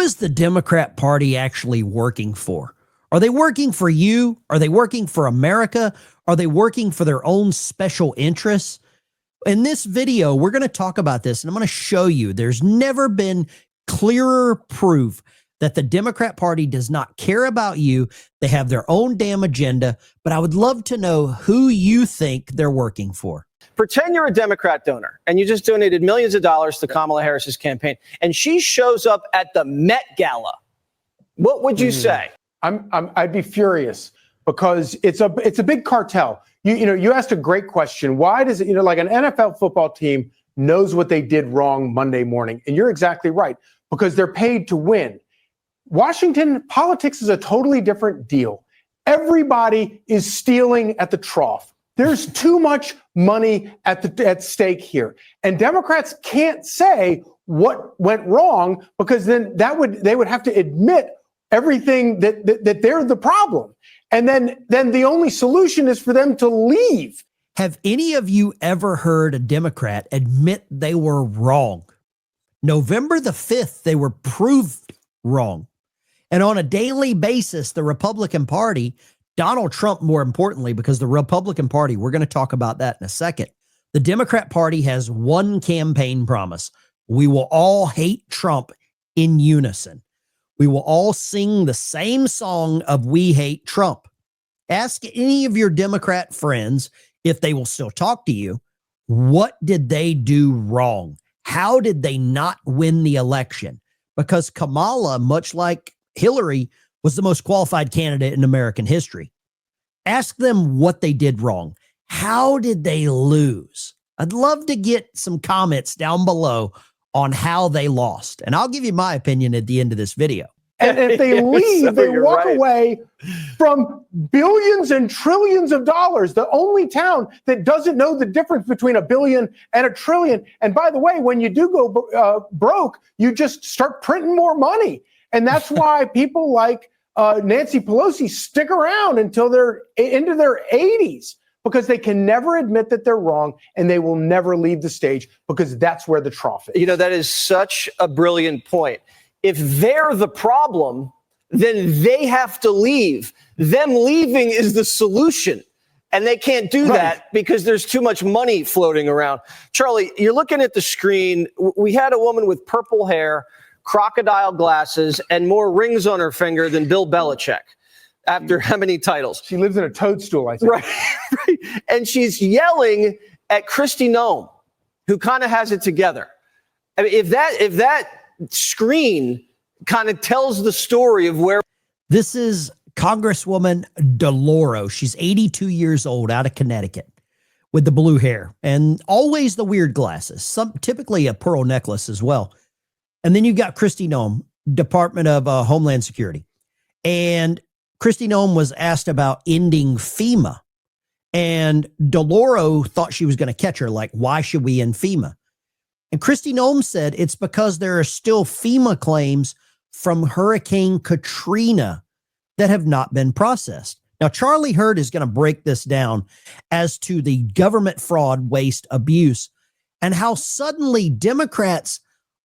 is the Democrat Party actually working for? Are they working for you? Are they working for America? Are they working for their own special interests? In this video, we're going to talk about this, and I'm going to show you there's never been clearer proof that the Democrat Party does not care about you. They have their own damn agenda, but I would love to know who you think they're working for. Pretend you're a Democrat donor and you just donated millions of dollars to Kamala Harris's campaign, and she shows up at the Met Gala. What would you say? I'd be furious because it's a big cartel. You asked a great question. Why does it, like an NFL football team knows what they did wrong Monday morning? And you're exactly right, because they're paid to win. Washington politics is a totally different deal. Everybody is stealing at the trough. There's too much money at stake here. And Democrats can't say what went wrong, because then they would have to admit everything that they're the problem. And then the only solution is for them to leave. Have any of you ever heard a Democrat admit they were wrong? November the 5th, they were proved wrong. And on a daily basis, the Republican Party, Donald Trump, more importantly, because the Republican Party, we're going to talk about that in a second. The Democrat Party has one campaign promise. We will all hate Trump in unison. We will all sing the same song of "We Hate Trump." Ask any of your Democrat friends if they will still talk to you. What did they do wrong? How did they not win the election? Because Kamala, much like Hillary, was the most qualified candidate in American history. Ask them what they did wrong. How did they lose? I'd love to get some comments down below on how they lost. And I'll give you my opinion at the end of this video. And if they leave, they walk away from billions and trillions of dollars, the only town that doesn't know the difference between a billion and a trillion. And by the way, when you do go broke, you just start printing more money. And that's why people like Nancy Pelosi stick around until they're into their 80s, because they can never admit that they're wrong, and they will never leave the stage, because that's where the trough is. You know, that is such a brilliant point. If they're the problem, then they have to leave. Them leaving is the solution. And they can't do that because there's too much money floating around. Charlie, you're looking at the screen. We had a woman with purple hair, crocodile glasses, and more rings on her finger than Bill Belichick. After how many titles? She lives in a toadstool, I think. Right. And she's yelling at Kristi Noem, who kind of has it together. I mean, if that screen kind of tells the story of where. This is Congresswoman DeLauro. She's 82 years old, out of Connecticut, with the blue hair and always the weird glasses, typically a pearl necklace as well. And then you've got Kristi Noem, Department of Homeland Security. And Kristi Noem was asked about ending FEMA. And DeLauro thought she was going to catch her, like, why should we end FEMA? And Kristi Noem said it's because there are still FEMA claims from Hurricane Katrina that have not been processed. Now, Charlie Hurd is going to break this down as to the government fraud, waste, abuse, and how suddenly Democrats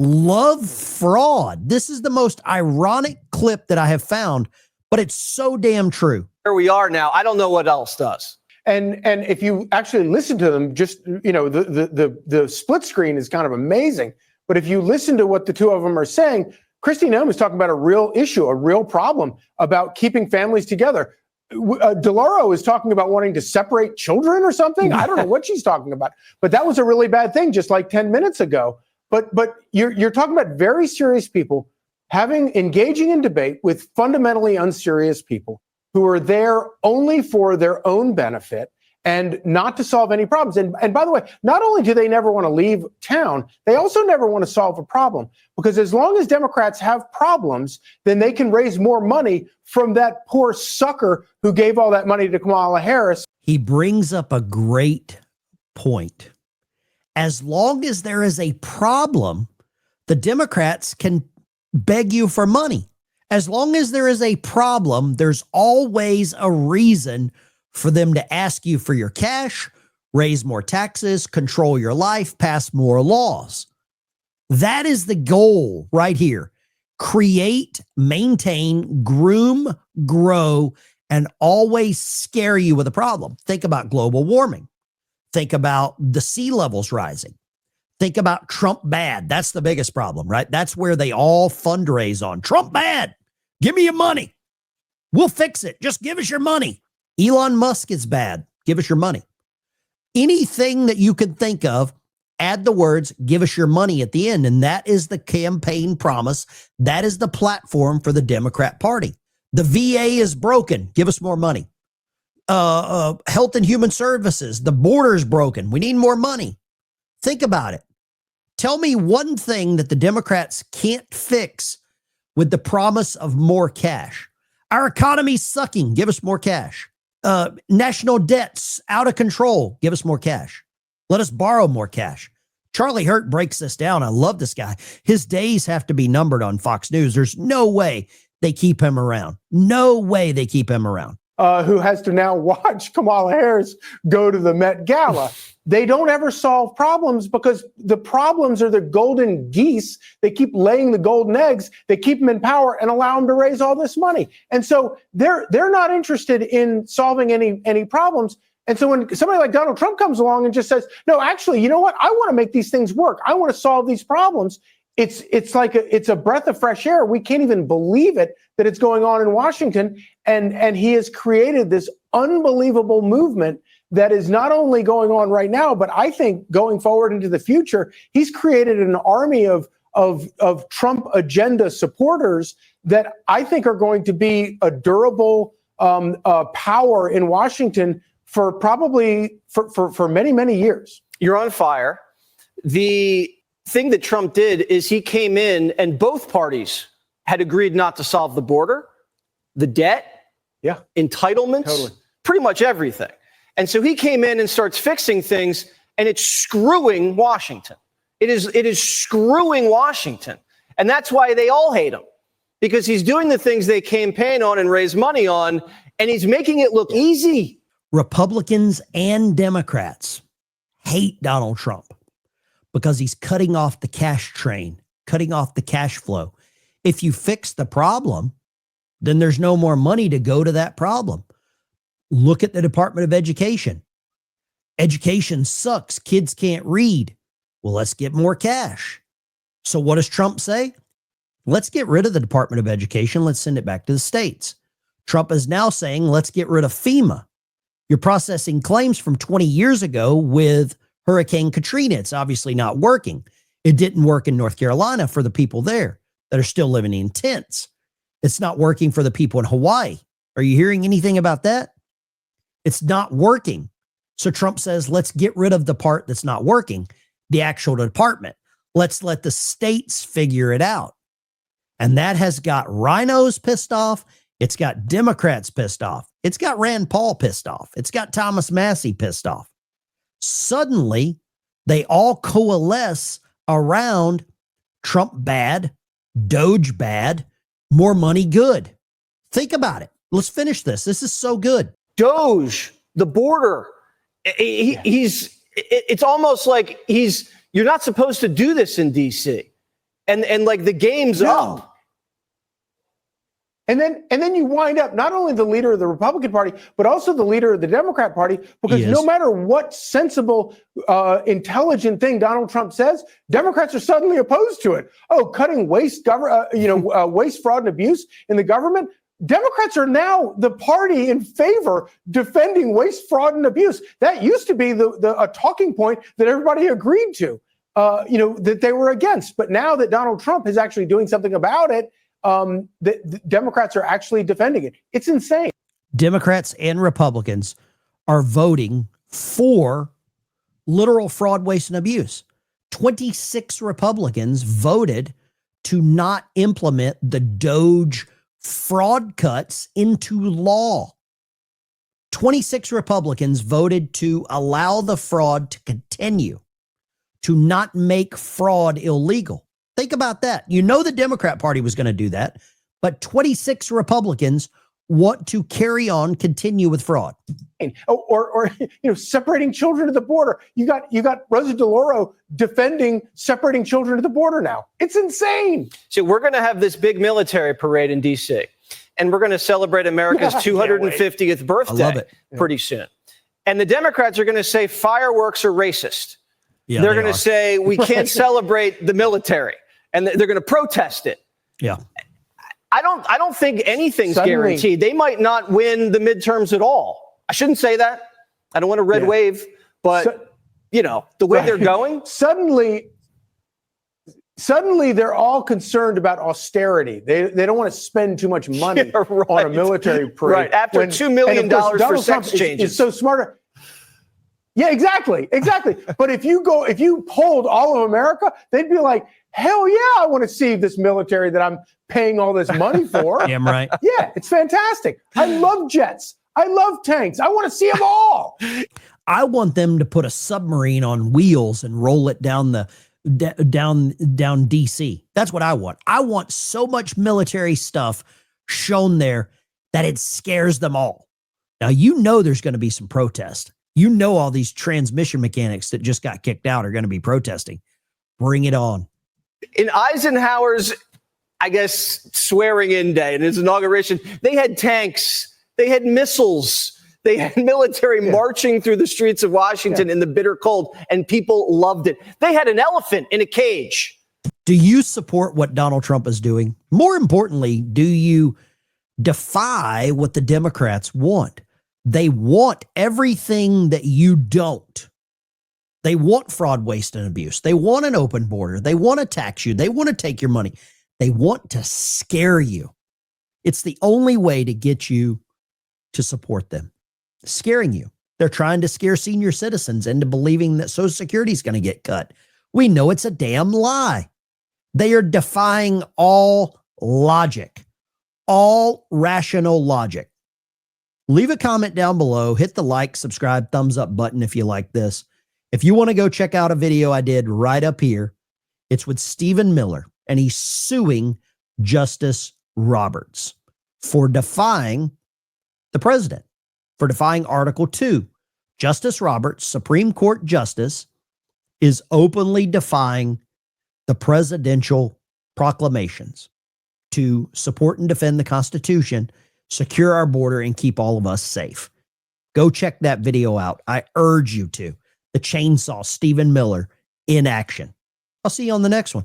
love fraud. This is the most ironic clip that I have found, but it's so damn true. Where we are now, I don't know what else does. And if you actually listen to them, just, the split screen is kind of amazing. But if you listen to what the two of them are saying, Kristi Noem is talking about a real issue, a real problem about keeping families together. DeLauro is talking about wanting to separate children or something. I don't know what she's talking about. But that was a really bad thing just like 10 minutes ago. But you're talking about very serious people engaging in debate with fundamentally unserious people who are there only for their own benefit and not to solve any problems. And by the way, not only do they never want to leave town, they also never want to solve a problem, because as long as Democrats have problems, then they can raise more money from that poor sucker who gave all that money to Kamala Harris. He brings up a great point. As long as there is a problem, the Democrats can beg you for money. As long as there is a problem, there's always a reason for them to ask you for your cash, raise more taxes, control your life, pass more laws. That is the goal right here. create, maintain, groom, grow, and always scare you with a problem. Think about global warming. Think about the sea levels rising. Think about Trump bad. That's the biggest problem, right? That's where they all fundraise on. Trump bad. Give me your money. We'll fix it. Just give us your money. Elon Musk is bad. Give us your money. Anything that you can think of, add the words, give us your money at the end. And that is the campaign promise. That is the platform for the Democrat Party. The VA is broken. Give us more money. Health and Human Services. The border is broken. We need more money. Think about it. Tell me one thing that the Democrats can't fix with the promise of more cash. Our economy's sucking. Give us more cash. National debt's out of control. Give us more cash. Let us borrow more cash. Charlie Hurt breaks this down. I love this guy. His days have to be numbered on Fox News. There's no way they keep him around. No way they keep him around. Who has to now watch Kamala Harris go to the Met Gala. They don't ever solve problems because the problems are the golden geese. They keep laying the golden eggs. They keep them in power and allow them to raise all this money. And so they're not interested in solving any problems. And so when somebody like Donald Trump comes along and just says, no, actually, you know what? I want to make these things work. I want to solve these problems. It's like it's a breath of fresh air. We can't even believe it that it's going on in Washington. And he has created this unbelievable movement that is not only going on right now, but I think going forward into the future, he's created an army of Trump agenda supporters that I think are going to be a durable power in Washington for probably for many, many years. You're on fire. The thing that Trump did is he came in and both parties had agreed not to solve the border, the debt, entitlements, pretty much everything. And so he came in and starts fixing things, and it's screwing Washington. It is screwing Washington. And that's why they all hate him, because he's doing the things they campaign on and raise money on, and he's making it look easy. Republicans and Democrats hate Donald Trump because he's cutting off the cash train, cutting off the cash flow. If you fix the problem, then there's no more money to go to that problem. Look at the Department of Education. Education sucks. Kids can't read. Well, let's get more cash. So what does Trump say? Let's get rid of the Department of Education. Let's send it back to the states. Trump is now saying, let's get rid of FEMA. You're processing claims from 20 years ago with Hurricane Katrina. It's obviously not working. It didn't work in North Carolina for the people there that are still living in tents. It's not working for the people in Hawaii. Are you hearing anything about that? It's not working. So Trump says, let's get rid of the part that's not working, the actual department. Let's let the states figure it out. And that has got rhinos pissed off. It's got Democrats pissed off. It's got Rand Paul pissed off. It's got Thomas Massie pissed off. Suddenly, they all coalesce around Trump bad, Doge bad, more money good. Think about it. Let's finish this. This is so good. Doge, the border. It's almost like you're not supposed to do this in DC. And like the game's up. And then you wind up not only the leader of the Republican Party, but also the leader of the Democrat Party, because no matter what sensible, intelligent thing Donald Trump says, Democrats are suddenly opposed to it. Oh, cutting waste, waste, fraud, and abuse in the government. Democrats are now the party in favor defending waste, fraud, and abuse. That used to be a talking point that everybody agreed to, that they were against. But now that Donald Trump is actually doing something about it, the Democrats are actually defending it. It's insane. Democrats and Republicans are voting for literal fraud, waste, and abuse. 26 Republicans voted to not implement the Doge fraud cuts into law. 26 Republicans voted to allow the fraud to continue, to not make fraud illegal. Think about that. You know the Democrat Party was going to do that, but 26 Republicans want to continue with fraud. Or separating children at the border. You got Rosa DeLauro defending separating children at the border now. It's insane. So we're going to have this big military parade in D.C. and we're going to celebrate America's 250th birthday pretty soon. And the Democrats are going to say fireworks are racist. Yeah, they're going to say we can't celebrate the military, and they're going to protest it. Yeah. I don't think anything's guaranteed. They might not win the midterms at all. I shouldn't say that. I don't want a red wave, but the way they're going. Suddenly they're all concerned about austerity. They don't want to spend too much money on a military parade. Right. After $2 million for sex changes. Is so smarter. Yeah, exactly. But if you polled all of America, they'd be like, hell yeah, I want to see this military that I'm paying all this money for. Damn right. Yeah, it's fantastic. I love jets. I love tanks. I want to see them all. I want them to put a submarine on wheels and roll it down down DC. That's what I want. I want so much military stuff shown there that it scares them all. Now, there's going to be some protest. All these transmission mechanics that just got kicked out are going to be protesting. Bring it on. In Eisenhower's, I guess, swearing in day and his inauguration, they had tanks, they had missiles, they had military marching through the streets of Washington in the bitter cold, and people loved it. They had an elephant in a cage. Do you support what Donald Trump is doing? More importantly, do you defy what the Democrats want? They want everything that you don't. They want fraud, waste, and abuse. They want an open border. They want to tax you. They want to take your money. They want to scare you. It's the only way to get you to support them. Scaring you. They're trying to scare senior citizens into believing that Social Security is going to get cut. We know it's a damn lie. They are defying all logic, all rational logic. Leave a comment down below. Hit the like, subscribe, thumbs up button if you like this. If you want to go check out a video I did right up here, it's with Stephen Miller, and he's suing Justice Roberts for defying the president, for defying Article 2. Justice Roberts, Supreme Court Justice, is openly defying the presidential proclamations to support and defend the Constitution, secure our border, and keep all of us safe. Go check that video out. I urge you to. The chainsaw, Stephen Miller, in action. I'll see you on the next one.